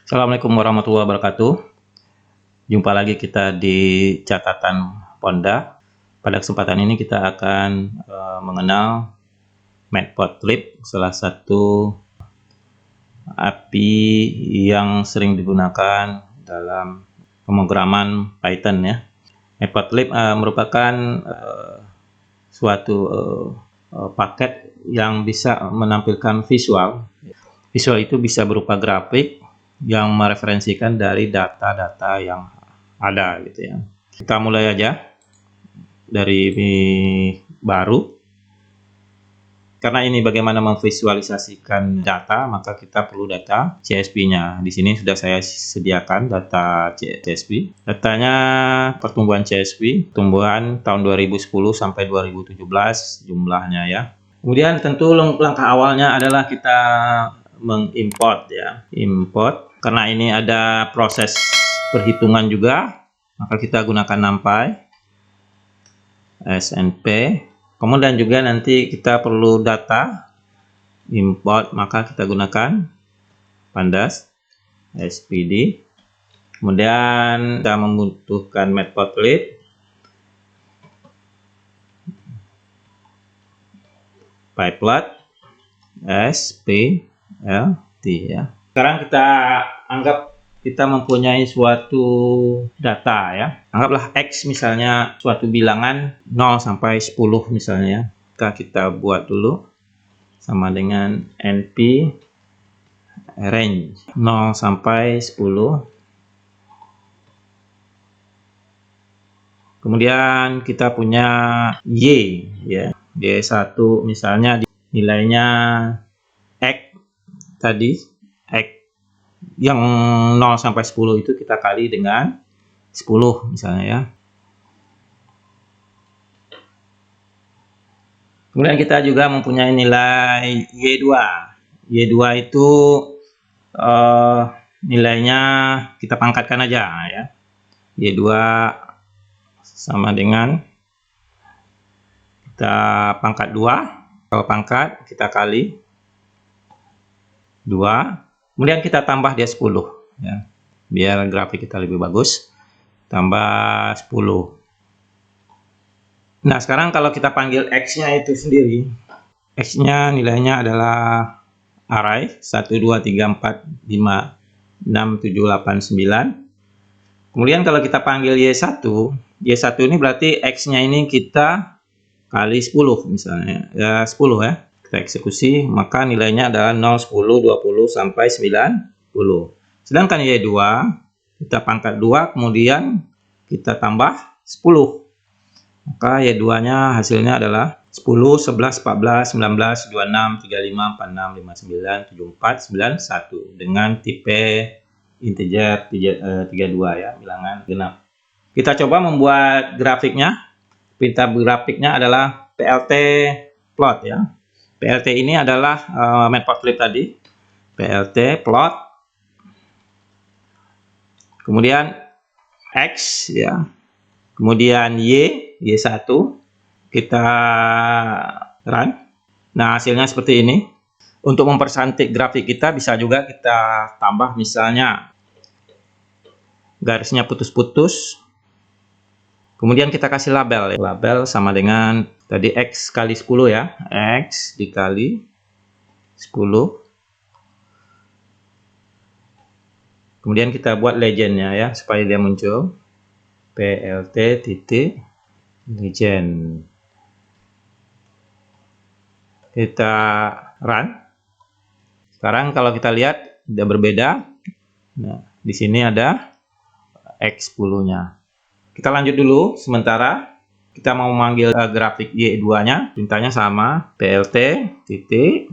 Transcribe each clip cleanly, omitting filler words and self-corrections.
Assalamualaikum warahmatullahi wabarakatuh. Jumpa lagi kita di catatan Ponda. Pada kesempatan ini kita akan mengenal Matplotlib, salah satu API yang sering digunakan dalam pemrograman Python ya. Matplotlib merupakan suatu paket yang bisa menampilkan visual. Visual itu bisa berupa grafik yang mereferensikan dari data-data yang ada gitu ya. Kita mulai aja dari baru. Karena ini bagaimana memvisualisasikan data, maka kita perlu data CSV-nya. Di sini sudah saya sediakan data CSV. Datanya pertumbuhan CSV, pertumbuhan tahun 2010 sampai 2017 jumlahnya ya. Kemudian tentu langkah awalnya adalah kita mengimport ya. Import. Karena ini ada proses perhitungan juga, maka kita gunakan NumPy, SNP. Kemudian juga nanti kita perlu data import, maka kita gunakan Pandas, SPD. Kemudian kita membutuhkan Matplotlib, pyplot, SPLT ya. Sekarang kita anggap kita mempunyai suatu data ya. Anggaplah X misalnya suatu bilangan 0 sampai 10 misalnya. Kita buat dulu sama dengan NP range 0 sampai 10. Kemudian kita punya Y ya. Y1 misalnya nilainya X tadi, X yang 0 sampai 10 itu kita kali dengan 10 misalnya ya. Kemudian kita juga mempunyai nilai Y2. Y2 itu nilainya kita pangkatkan aja ya. Y2 sama dengan kita pangkat 2. Kalau pangkat kita kali 2. Kemudian kita tambah dia 10 ya. Biar grafik kita lebih bagus. Tambah 10. Nah, sekarang kalau kita panggil X-nya itu sendiri, X-nya nilainya adalah array 1 2 3 4 5 6 7 8 9. Kemudian kalau kita panggil Y1, Y1 ini berarti X-nya ini kita kali 10 misalnya. Ya 10 ya. Kita eksekusi, maka nilainya adalah 0, 10, 20, sampai 90. Sedangkan Y2, kita pangkat 2, kemudian kita tambah 10. Maka Y2-nya hasilnya adalah 10, 11, 14, 19, 26, 35, 46, 59, 74, 91. Dengan tipe integer 32 ya, bilangan genap. Kita coba membuat grafiknya. Perintah grafiknya adalah PLT plot ya. PLT ini adalah Matplotlib tadi. PLT plot. Kemudian X ya. Kemudian Y1. Kita run. Nah, hasilnya seperti ini. Untuk mempercantik grafik kita bisa juga kita tambah misalnya garisnya putus-putus. Kemudian kita kasih label. Label sama dengan tadi X kali 10 ya. X dikali 10. Kemudian kita buat legendnya ya, supaya dia muncul. PLT titik legend. Kita run. Sekarang kalau kita lihat udah berbeda. Nah, di sini ada X10-nya. Kita lanjut dulu sementara. Kita mau memanggil grafik Y2-nya. Perintahnya sama, PLT titik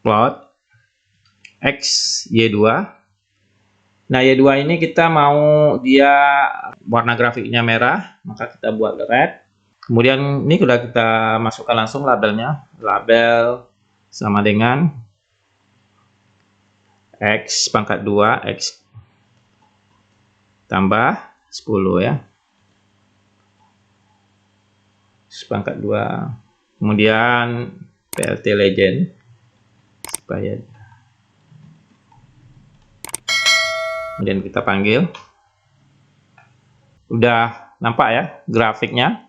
plot X Y2. Nah, Y2 ini kita mau dia warna grafiknya merah, maka kita buat red. Kemudian ini sudah kita masukkan langsung labelnya. Label sama dengan X pangkat 2, X tambah 10 ya. X pangkat 2. Kemudian PLT legend supaya Kemudian kita panggil. Udah nampak ya grafiknya.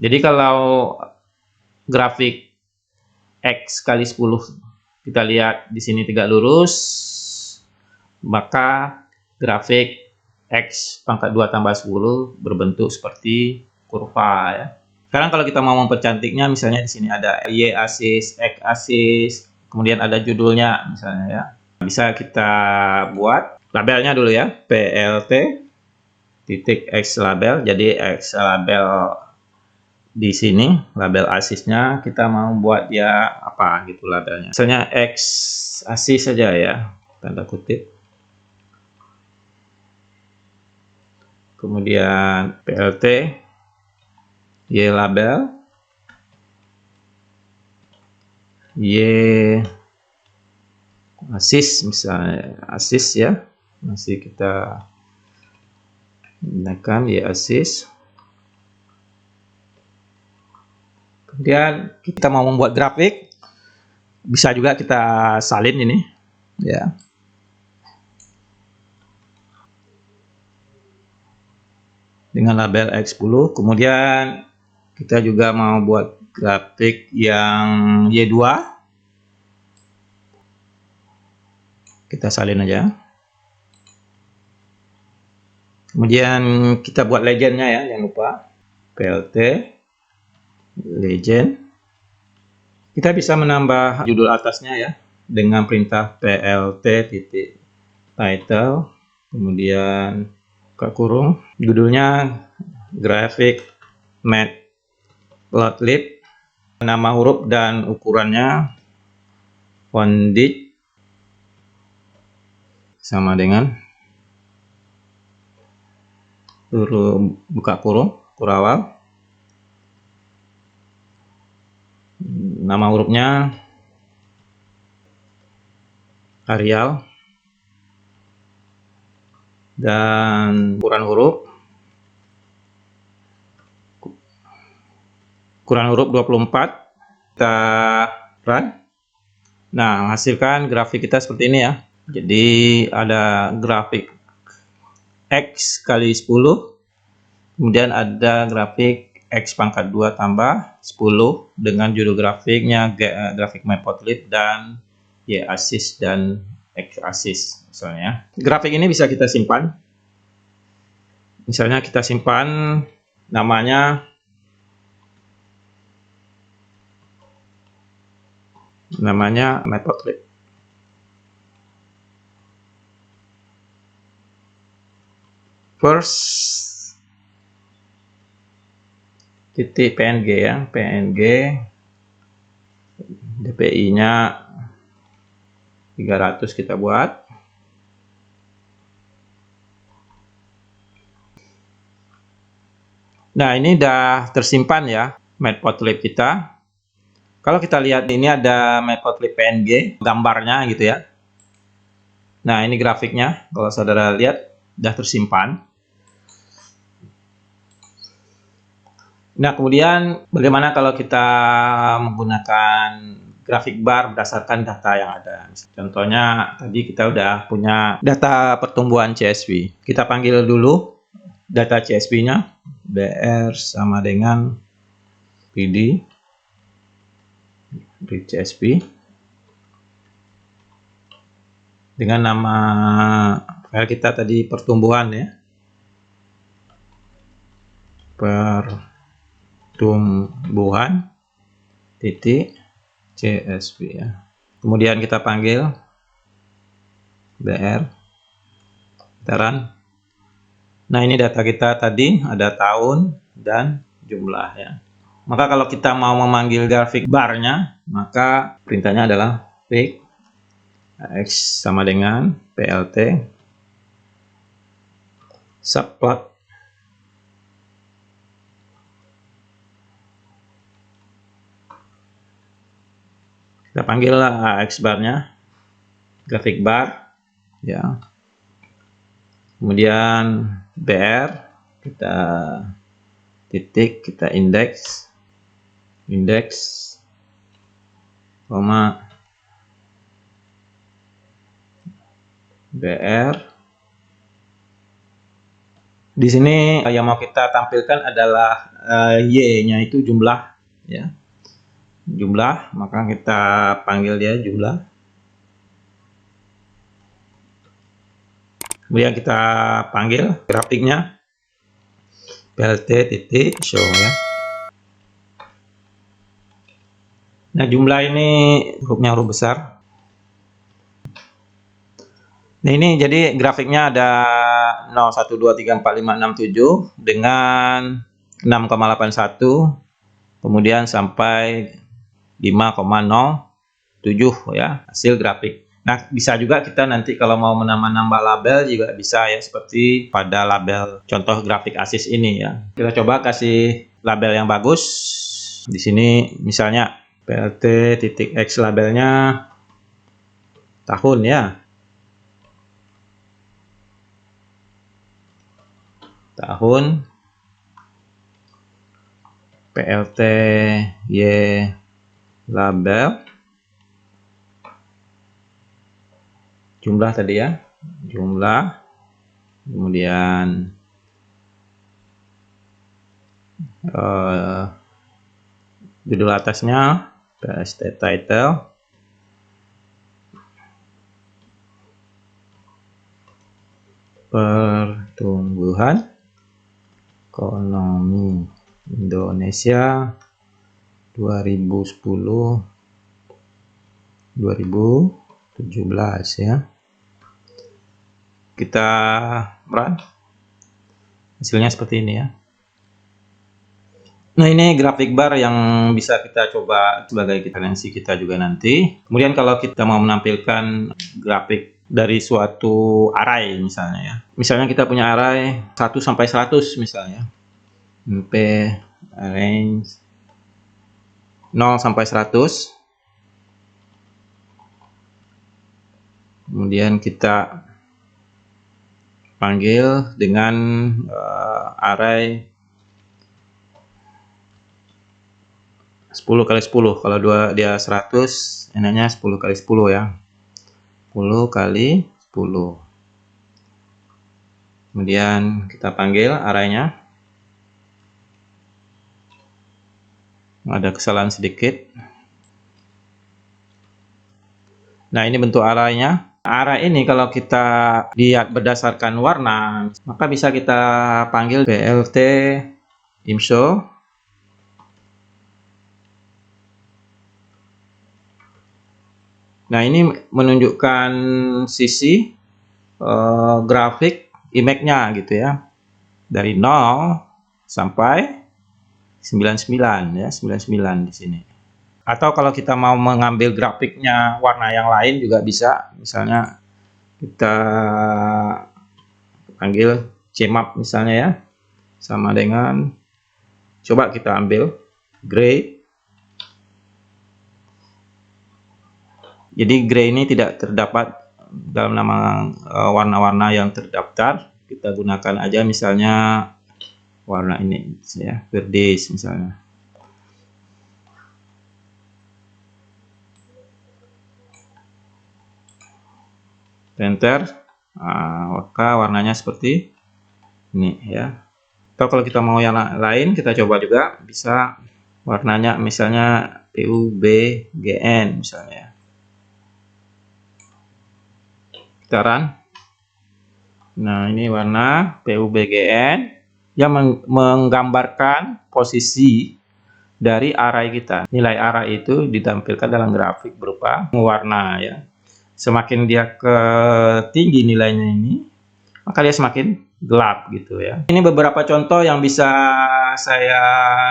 Jadi kalau grafik X kali 10 kita lihat di sini tegak lurus, maka grafik X pangkat 2 tambah 10 berbentuk seperti kurva ya. Sekarang kalau kita mau mempercantiknya, misalnya di sini ada Y asis, X asis, kemudian ada judulnya misalnya ya. Bisa kita buat labelnya dulu ya, PLT titik X label. Jadi X label di sini, label asisnya kita mau buat dia apa gitu labelnya. Misalnya X asis saja ya, tanda kutip. Kemudian PLT Y label, Y asis, misalnya asis ya, masih kita gunakan Y asis. Kemudian kita mau membuat grafik, bisa juga kita salin ini ya. Dengan label X10, kemudian kita juga mau buat grafik yang Y2. Kita salin aja. Kemudian kita buat legendnya ya, jangan lupa. PLT legend. Kita bisa menambah judul atasnya ya dengan perintah PLT titik title, kemudian buka kurung, judulnya grafik matplotlib, nama huruf dan ukurannya font sama dengan huruf buka kurung kurawal, nama hurufnya Arial, dan ukuran huruf 24. Kita run. Nah, menghasilkan grafik kita seperti ini ya. Jadi ada grafik X kali 10, kemudian ada grafik X pangkat 2 tambah 10 dengan judul grafiknya grafik matplotlib dan Y asis dan X asis misalnya. Grafik ini bisa kita simpan. Misalnya kita simpan namanya matplotlib. First titik PNG ya, PNG DPI-nya 300 kita buat. Nah, ini udah tersimpan ya matplotlib kita. Kalau kita lihat ini ada matplotlib PNG gambarnya gitu ya. Nah, ini grafiknya kalau saudara lihat udah tersimpan. Nah, kemudian bagaimana kalau kita menggunakan grafik bar berdasarkan data yang ada. Contohnya tadi kita udah punya data pertumbuhan CSV. Kita panggil dulu data CSV-nya, BR sama dengan PD read CSV dengan nama file kita tadi pertumbuhan ya, pertumbuhan titik CSV ya. Kemudian kita panggil BR, kita run. Nah, ini data kita tadi ada tahun dan jumlah ya. Maka kalau kita mau memanggil grafik barnya, maka perintahnya adalah pick X sama dengan PLT subplot kita panggil X barnya grafik bar ya. Kemudian BR kita titik, kita indeks koma BR Di sini yang mau kita tampilkan adalah Y-nya itu jumlah, ya. Jumlah, maka kita panggil dia jumlah. Kemudian kita panggil grafiknya plt.show, ya. Nah, jumlah ini hurufnya huruf besar. Nah, ini jadi grafiknya ada 0, 1, 2, 3, 4, 5, 6, 7 dengan 6,81, kemudian sampai 5,07, ya, hasil grafik. Nah, bisa juga kita nanti kalau mau menambah-nambah label juga bisa, ya, seperti pada label contoh grafik ASIS ini, ya. Kita coba kasih label yang bagus. Di sini misalnya plt.x labelnya tahun, ya. Tahun, plt y label, jumlah tadi, ya, jumlah, kemudian judul atasnya pst title, pertumbuhan ekonomi Indonesia 2010-2017, ya. Kita run, hasilnya seperti ini, ya. Nah, ini grafik bar yang bisa kita coba sebagai referensi kita juga nanti. Kemudian kalau kita mau menampilkan grafik dari suatu array misalnya, ya. Misalnya kita punya array 1 sampai 100 misalnya. MP range 0 sampai 100. Kemudian kita panggil dengan array 10 kali 10. Kalau dia 100, enaknya 10 kali 10, ya. 10 kali 10. Kemudian kita panggil arraynya. Ada kesalahan sedikit. Nah, ini bentuk arraynya. Array ini kalau kita lihat berdasarkan warna, maka bisa kita panggil plt imshow. Nah, ini menunjukkan sisi grafik image-nya, gitu, ya. Dari 0 sampai 99, ya, 99 di sini. Atau kalau kita mau mengambil grafiknya warna yang lain juga bisa. Misalnya kita panggil cmap misalnya, ya. Sama dengan, coba kita ambil gray. Jadi gray ini tidak terdapat dalam nama warna-warna yang terdaftar. Kita gunakan aja misalnya warna ini, ya, verdes misalnya. Enter, maka warnanya seperti ini, ya. Atau kalau kita mau yang lain, kita coba juga bisa warnanya misalnya PUBGN misalnya. Kita run. Nah, ini warna PUBGN yang menggambarkan posisi dari array kita. Nilai array itu ditampilkan dalam grafik berupa warna, ya. Semakin dia ke tinggi nilainya ini, maka dia semakin gelap, gitu, ya. Ini beberapa contoh yang bisa saya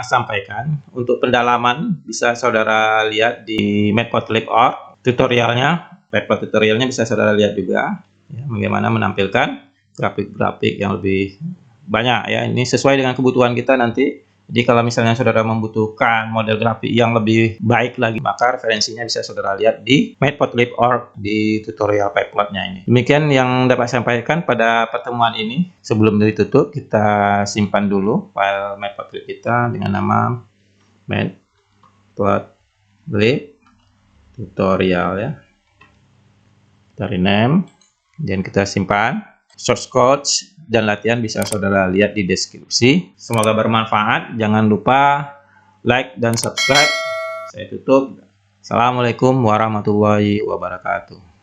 sampaikan. Untuk pendalaman bisa saudara lihat di matplotlib.org tutorialnya. Matplotlib tutorialnya bisa saudara lihat juga, ya, bagaimana menampilkan grafik-grafik yang lebih banyak, ya. Ini sesuai dengan kebutuhan kita nanti. Jadi kalau misalnya saudara membutuhkan model grafik yang lebih baik lagi, maka referensinya bisa saudara lihat di matplotlib.org di tutorial pyplotnya ini. Demikian yang dapat saya sampaikan pada pertemuan ini. Sebelum ditutup, kita simpan dulu file matplotlib kita dengan nama matplotlib tutorial, ya. Kita rename dan kita simpan. source code dan latihan bisa saudara lihat di deskripsi. Semoga bermanfaat. Jangan lupa like dan subscribe. Saya tutup. Assalamualaikum warahmatullahi wabarakatuh.